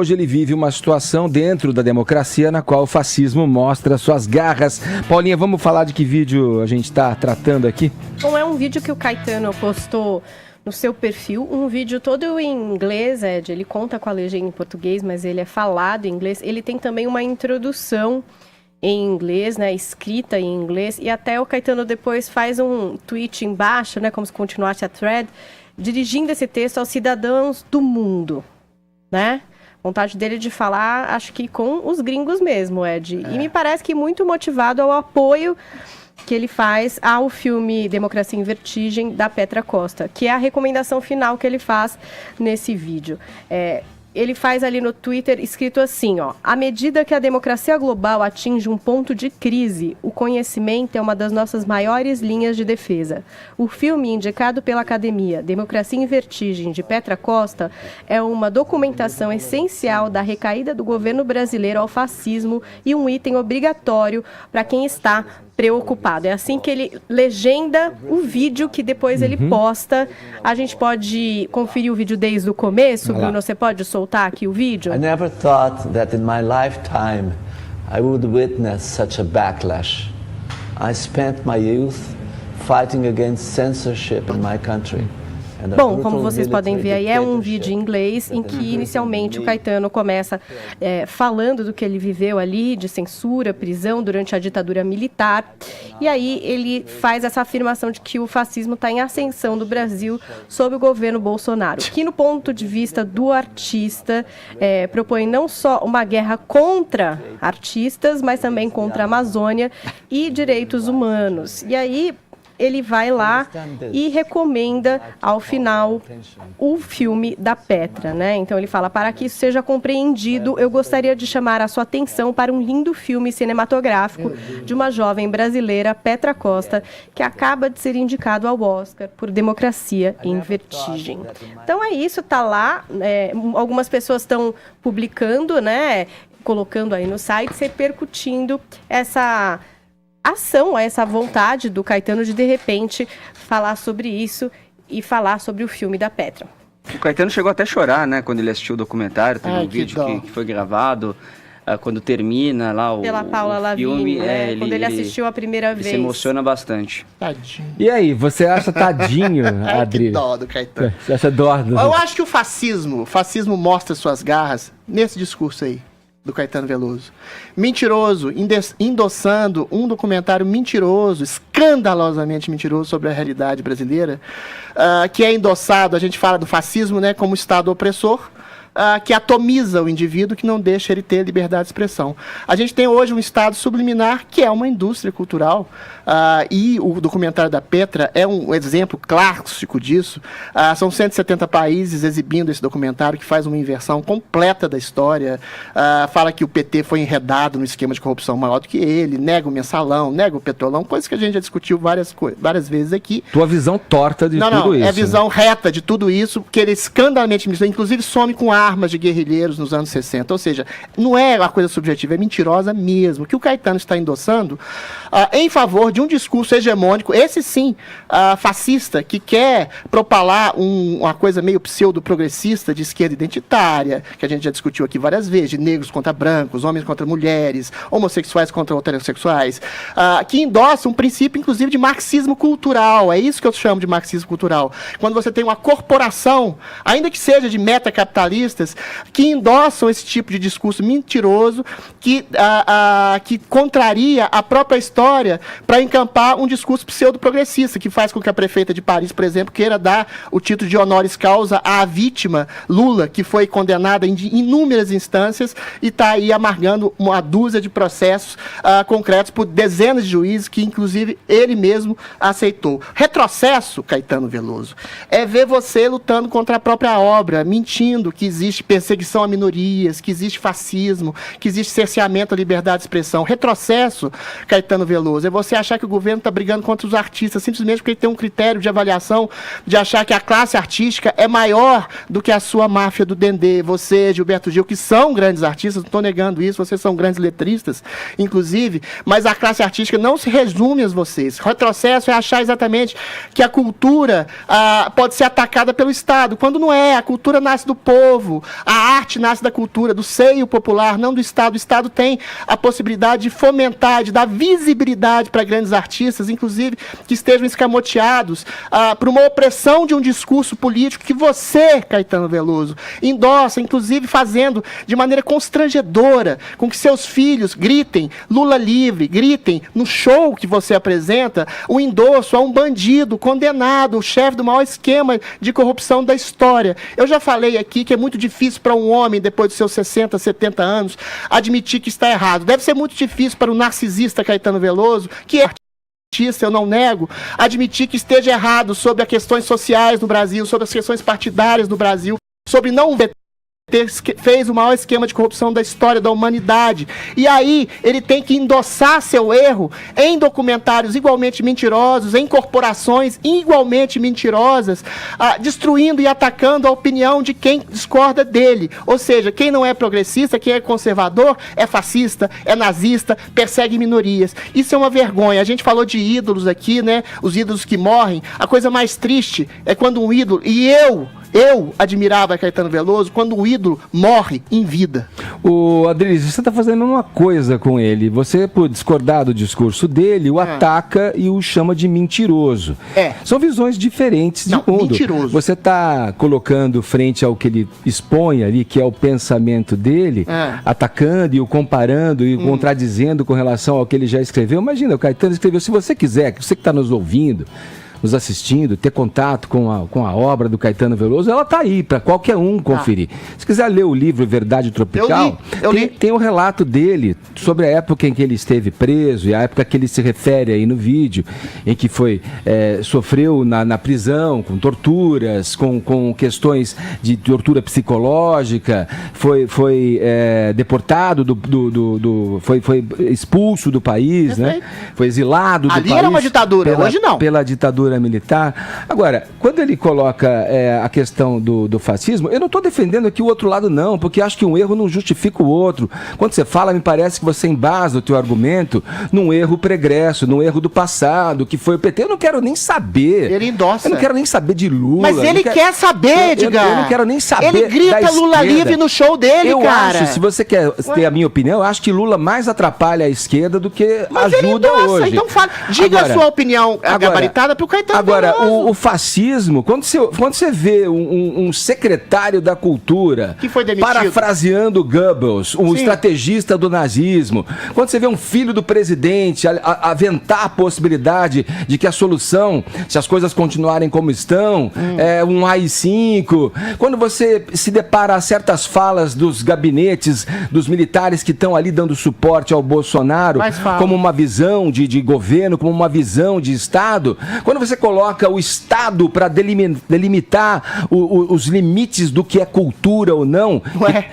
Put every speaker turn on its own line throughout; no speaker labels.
Hoje ele vive uma situação dentro da democracia na qual o fascismo mostra suas garras. Paulinha, vamos falar de que vídeo a gente está tratando aqui?
Bom, é um vídeo que o Caetano postou no seu perfil, um vídeo todo em inglês, Ed. Ele conta com a legenda em português, mas ele é falado em inglês. Ele tem também uma introdução em inglês, né, escrita em inglês, e até o Caetano depois faz um tweet embaixo, né, como se continuasse a thread, dirigindo esse texto aos cidadãos do mundo, né? Vontade dele de falar, acho que com os gringos mesmo, Ed. E me parece que muito motivado ao apoio que ele faz ao filme Democracia em Vertigem, da Petra Costa, que é a recomendação final que ele faz nesse vídeo. Ele faz ali no Twitter escrito assim, ó: à medida que a democracia global atinge um ponto de crise, o conhecimento é uma das nossas maiores linhas de defesa. O filme indicado pela Academia, Democracia em Vertigem, de Petra Costa, é uma documentação essencial da recaída do governo brasileiro ao fascismo e um item obrigatório para quem está preocupado. É assim que ele legenda o vídeo que depois ele posta. A gente pode conferir o vídeo desde o começo, Bruno? Você pode soltar aqui o vídeo?
I never thought that in my lifetime I would witness such a backlash. I spent my youth fighting against censorship in my country.
Bom, como vocês podem ver aí, é um vídeo em inglês em que inicialmente o Caetano começa falando do que ele viveu ali, de censura, prisão durante a ditadura militar. E aí ele faz essa afirmação de que o fascismo está em ascensão do Brasil sob o governo Bolsonaro, que no ponto de vista do artista propõe não só uma guerra contra artistas, mas também contra a Amazônia e direitos humanos. E aí ele vai lá e recomenda, ao final, o filme da Petra, né? Então ele fala: para que isso seja compreendido, eu gostaria de chamar a sua atenção para um lindo filme cinematográfico de uma jovem brasileira, Petra Costa, que acaba de ser indicado ao Oscar por Democracia em Vertigem. Então é isso, tá lá. Algumas pessoas estão publicando, né? Colocando aí no site, repercutindo essa ação, essa vontade do Caetano de repente, falar sobre isso e falar sobre o filme da Petra.
O Caetano chegou até a chorar, né, quando ele assistiu o documentário, teve um vídeo que foi gravado, quando termina lá o
pela Paula Lavigne, né? Quando ele assistiu a primeira vez.
Se emociona bastante.
Tadinho.
E aí, você acha tadinho, Adri?
Que dó do Caetano.
Você acha dó do...
Eu acho que o fascismo mostra suas garras nesse discurso aí do Caetano Veloso. Mentiroso, endossando um documentário mentiroso, escandalosamente mentiroso sobre a realidade brasileira, que é endossado, a gente fala do fascismo, né, como Estado opressor, que atomiza o indivíduo, que não deixa ele ter liberdade de expressão. A gente tem hoje um Estado subliminar, que é uma indústria cultural, e o documentário da Petra é um exemplo clássico disso. São 170 países exibindo esse documentário, que faz uma inversão completa da história, fala que o PT foi enredado no esquema de corrupção maior do que ele, nega o mensalão, nega o petrolão, coisa que a gente já discutiu várias vezes aqui.
Tua visão torta de tudo isso.
É a visão reta de tudo isso, que ele escandalosamente, inclusive some com armas de guerrilheiros nos anos 60, ou seja, não é uma coisa subjetiva, é mentirosa mesmo, que o Caetano está endossando em favor de um discurso hegemônico, esse sim, fascista, que quer propalar uma coisa meio pseudo-progressista de esquerda identitária, que a gente já discutiu aqui várias vezes, de negros contra brancos, homens contra mulheres, homossexuais contra heterossexuais, que endossa um princípio, inclusive, de marxismo cultural. É isso que eu chamo de marxismo cultural. Quando você tem uma corporação, ainda que seja de metacapitalistas, que endossam esse tipo de discurso mentiroso, que contraria a própria história para encampar um discurso pseudo-progressista, que faz com que a prefeita de Paris, por exemplo, queira dar o título de honoris causa à vítima Lula, que foi condenada em inúmeras instâncias e está aí amargando uma dúzia de processos concretos por dezenas de juízes, que inclusive ele mesmo aceitou. Retrocesso, Caetano Veloso, é ver você lutando contra a própria obra, mentindo que existe perseguição a minorias, que existe fascismo, que existe cerceamento à liberdade de expressão. Retrocesso, Caetano Veloso, é você achar que o governo está brigando contra os artistas, simplesmente porque ele tem um critério de avaliação de achar que a classe artística é maior do que a sua máfia do Dendê. Você, Gilberto Gil, que são grandes artistas, não estou negando isso, vocês são grandes letristas, inclusive, mas a classe artística não se resume a vocês. Retrocesso é achar exatamente que a cultura pode ser atacada pelo Estado, quando não é. A cultura nasce do povo, novo, a arte nasce da cultura, do seio popular, não do Estado. O Estado tem a possibilidade de fomentar, de dar visibilidade para grandes artistas, inclusive que estejam escamoteados por uma opressão de um discurso político que você, Caetano Veloso, endossa, inclusive fazendo de maneira constrangedora com que seus filhos gritem Lula livre, gritem no show que você apresenta o endosso a um bandido condenado, o chefe do maior esquema de corrupção da história. Eu já falei aqui que é muito difícil para um homem, depois dos seus 60, 70 anos, admitir que está errado. Deve ser muito difícil para o narcisista Caetano Veloso, que é artista, eu não nego, admitir que esteja errado sobre as questões sociais no Brasil, sobre as questões partidárias no Brasil, sobre não fez o maior esquema de corrupção da história da humanidade. E aí, ele tem que endossar seu erro em documentários igualmente mentirosos, em corporações igualmente mentirosas, destruindo e atacando a opinião de quem discorda dele. Ou seja, quem não é progressista, quem é conservador, é fascista, é nazista, persegue minorias. Isso é uma vergonha. A gente falou de ídolos aqui, né? Os ídolos que morrem. A coisa mais triste é quando um ídolo... E eu admirava Caetano Veloso quando o ídolo morre em vida.
O Adriles, você está fazendo uma coisa com ele. Você, por discordar do discurso dele, o ataca e o chama de mentiroso. São visões diferentes de mundo. Mentiroso. Você está colocando frente ao que ele expõe ali, que é o pensamento dele, atacando e o comparando e o contradizendo com relação ao que ele já escreveu. Imagina, o Caetano escreveu, se você quiser, você que está nos ouvindo, nos assistindo, ter contato com a obra do Caetano Veloso, ela está aí para qualquer um conferir. Se quiser ler o livro Verdade Tropical, tem o relato dele sobre a época em que ele esteve preso e a época que ele se refere aí no vídeo, em que sofreu na prisão, com torturas, com questões de tortura psicológica, foi deportado, foi expulso do país, né? Foi exilado do país.
Ali era uma ditadura, hoje não.
Pela ditadura militar. Agora, quando ele coloca a questão do fascismo, eu não estou defendendo aqui o outro lado não, porque acho que um erro não justifica o outro. Quando você fala, me parece que você embasa o teu argumento num erro pregresso, num erro do passado, que foi o PT. Eu não quero nem saber.
Ele endossa.
Eu não quero nem saber de Lula.
Mas ele quer saber, Edgar.
Eu não quero nem saber.
Ele grita Lula livre no show dele, cara.
Eu acho, se você quer ter a minha opinião, eu acho que Lula mais atrapalha a esquerda do que ajuda hoje.
Então diga a sua opinião gabaritada pro Caetano.
Agora, o fascismo, quando você vê um secretário da cultura
que foi demitido,
parafraseando Goebbels, estrategista do nazismo, quando você vê um filho do presidente aventar a possibilidade de que a solução, se as coisas continuarem como estão, é um AI-5, quando você se depara a certas falas dos gabinetes, dos militares que estão ali dando suporte ao Bolsonaro, como uma visão de governo, como uma visão de Estado, quando você coloca o Estado para delimitar os limites do que é cultura ou não,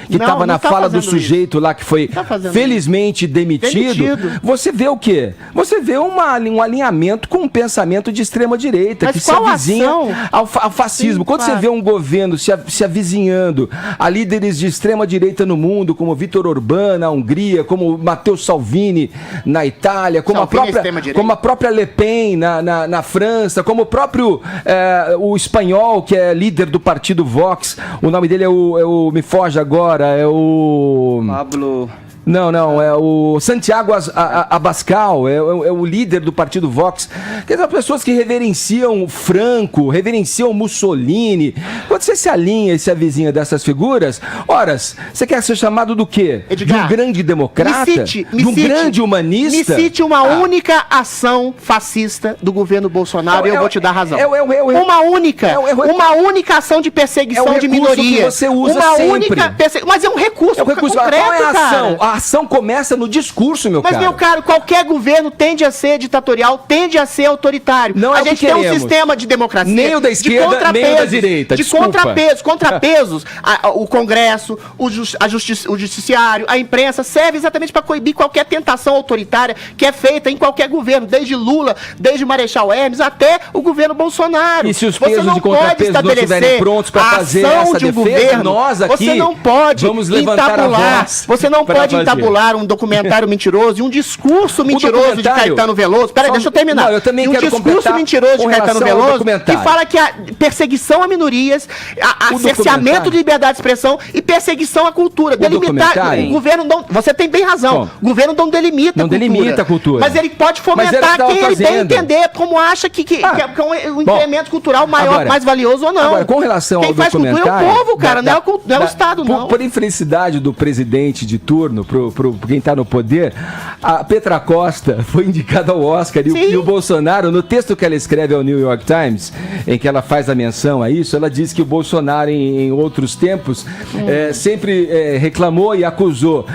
que estava na fala do sujeito lá que foi felizmente demitido, você vê o quê? Você vê um alinhamento com um pensamento de extrema-direita, que se avizinha ao fascismo. Quando você vê um governo se avizinhando a líderes de extrema-direita no mundo, como Viktor Orbán na Hungria, como Matteo Salvini na Itália, como a própria Le Pen na França, como o próprio o espanhol, que é líder do partido Vox, o nome dele me foge agora, é o...
Pablo...
Não, é o Santiago Abascal, é o líder do partido Vox. Quer dizer, pessoas que reverenciam Franco, reverenciam Mussolini. Quando você se alinha e se avizinha dessas figuras, você quer ser chamado do quê?
Edgar,
de um grande democrata? De um grande humanista?
Me cite uma única ação fascista do governo Bolsonaro e eu vou te dar razão. Uma única ação de perseguição de minorias.
Que você usa sempre.
Mas é um recurso concreto,
qual é a ação?
Cara.
A ação começa no discurso, meu caro.
Mas, meu caro, qualquer governo tende a ser ditatorial, tende a ser autoritário.
Não
a gente tem um sistema de democracia.
Nem o da esquerda, nem o da direita.
De contrapesos. O Congresso, o Judiciário, a imprensa serve exatamente para coibir qualquer tentação autoritária que é feita em qualquer governo, desde Lula, desde Marechal Hermes, até o governo Bolsonaro.
E se os pesos de contrapeso não estiverem prontos para fazer essa defesa, nós aqui
você não pode
vamos levantar a voz.
Você não pode confabularam um documentário mentiroso e um discurso mentiroso de Caetano Veloso. Peraí, deixa eu terminar.
Não, eu também quero
discurso mentiroso de Caetano Veloso que fala que a perseguição a minorias, a cerceamento de liberdade de expressão e perseguição à cultura. Delimitar. O governo não. Você tem bem razão. O governo não delimita
a cultura.
Mas ele pode fomentar quem ele bem entender, como acha que é um incremento cultural maior, mais valioso ou não.
Agora, com relação ao documentário...
Quem faz cultura é o povo, cara, não é o Estado, não.
Por infelicidade do presidente de turno, pro quem está no poder, a Petra Costa foi indicada ao Oscar e o Bolsonaro, no texto que ela escreve ao New York Times, em que ela faz a menção a isso, ela diz que o Bolsonaro, em outros tempos, sempre reclamou e acusou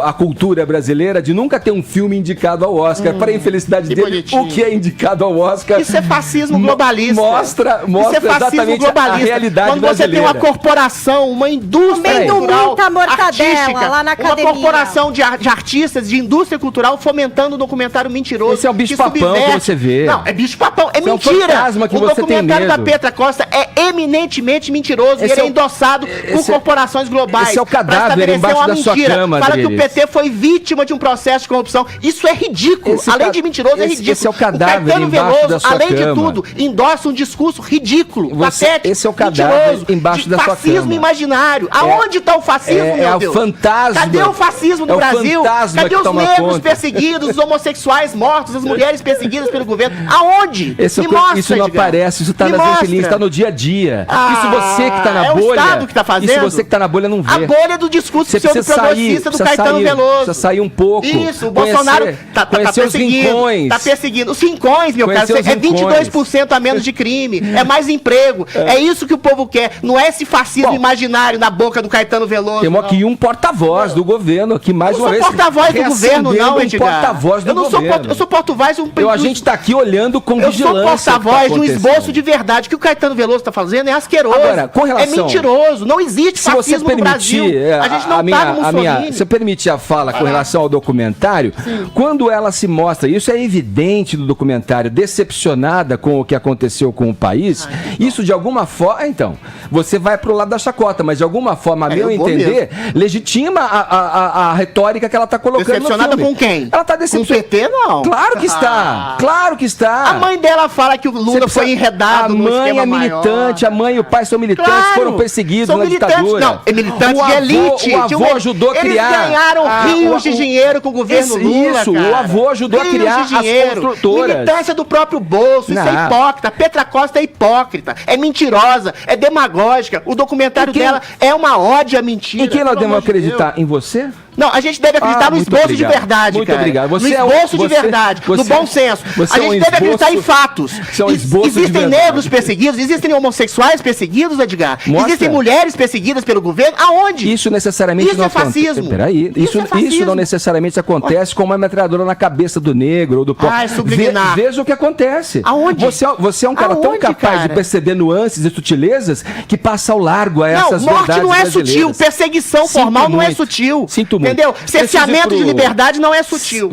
a cultura brasileira de nunca ter um filme indicado ao Oscar. Para a infelicidade dele, bonitinho. O que é indicado ao Oscar...
Isso é fascismo globalista.
Mostra
isso é fascismo globalista.
A realidade
quando
brasileira.
Você tem uma corporação, uma indústria cultural artística,
lá na academia.
Uma corporação de artistas, de indústria cultural, fomentando um documentário mentiroso.
Esse é o bicho-papão que você vê.
Não, é bicho-papão. É mentira.
Que
o documentário da Petra Costa é eminentemente mentiroso e ele é endossado por corporações globais.
Esse é o cadáver embaixo da sua cama,
Fala que o PT foi vítima de um processo de corrupção. Isso é ridículo. Além de mentiroso, é ridículo.
Esse é o cadáver
embaixo da sua cama. Além de tudo, endossa um discurso ridículo, patético,
esse é o cadáver embaixo da sua cama.
Fascismo imaginário. Aonde está o fascismo, meu Deus?
É o fantasma.
Cadê o fascismo no Brasil? Cadê os negros perseguidos, os homossexuais mortos, as mulheres perseguidas pelo governo? Aonde?
Me mostra, isso não aparece, isso está nas entrelinhas, está no dia a dia. Isso você que está na bolha.
É o Estado que está fazendo.
Isso você que está na bolha não vê.
A bolha do discurso pseudo-progressista do Caetano Veloso.
Precisa sair um pouco.
Isso, o Bolsonaro está perseguindo. Está perseguindo. Os rincões, meu caro, é 22% a menos de crime. É mais emprego. É isso que o povo quer. Não é esse fascismo imaginário na boca do Caetano Veloso.
Temos aqui um porta-voz do governo, aqui mais uma vez.
Eu não sou porta-voz do governo, não, Edgar.
Porta-voz do governo.
Eu sou porta-voz
a gente está aqui olhando com vigilância.
Eu sou porta-voz de um esboço de verdade. O que o Caetano Veloso está fazendo é asqueroso.
Agora, com relação...
É mentiroso. Não existe fascismo no Brasil. A gente não está no Mussolini.
Se eu permitir a fala com relação ao documentário, quando ela se mostra, isso é evidente do documentário, decepcionada com o que aconteceu com o país, isso de alguma forma... Então, você vai pro lado da chacota, mas de alguma forma, a meu entender, legitima a retórica que ela está colocando no filme.
Decepcionada com quem?
Ela está decepcionada.
Com o PT, não.
Claro que está. Claro que está.
A mãe dela fala que o Lula foi enredado no esquema
A mãe é militante, a mãe e o pai são militantes, foram perseguidos na ditadura.
Não, é militante de elite.
O avô ajudou a criar.
Eles ganharam rios de dinheiro com o governo Lula,
Isso,
cara.
O avô ajudou a criar as construtoras.
Militância do próprio bolso, isso é hipócrita. Petra Costa é hipócrita, é mentirosa, é demagógica. O documentário dela é uma ódio à mentira.
Em quem nós devemos acreditar? Em você?
Não, a gente deve acreditar no esboço de verdade,
muito obrigado.
No esboço de verdade, no bom senso. A gente deve acreditar em fatos. Existem negros perseguidos, existem homossexuais perseguidos, Edgar. Existem mulheres perseguidas pelo governo. Aonde?
Isso necessariamente
não acontece. Isso é fascismo.
Peraí, isso não necessariamente acontece com uma metralhadora na cabeça do negro ou do povo.
Subliminar.
Veja o que acontece.
Aonde?
Você é um cara tão capaz de perceber nuances e sutilezas que passa ao largo a essas verdades brasileiras.
Não, morte não é sutil. Perseguição formal não é sutil.
Sinto muito.
Entendeu? Cerceamento de liberdade não é sutil.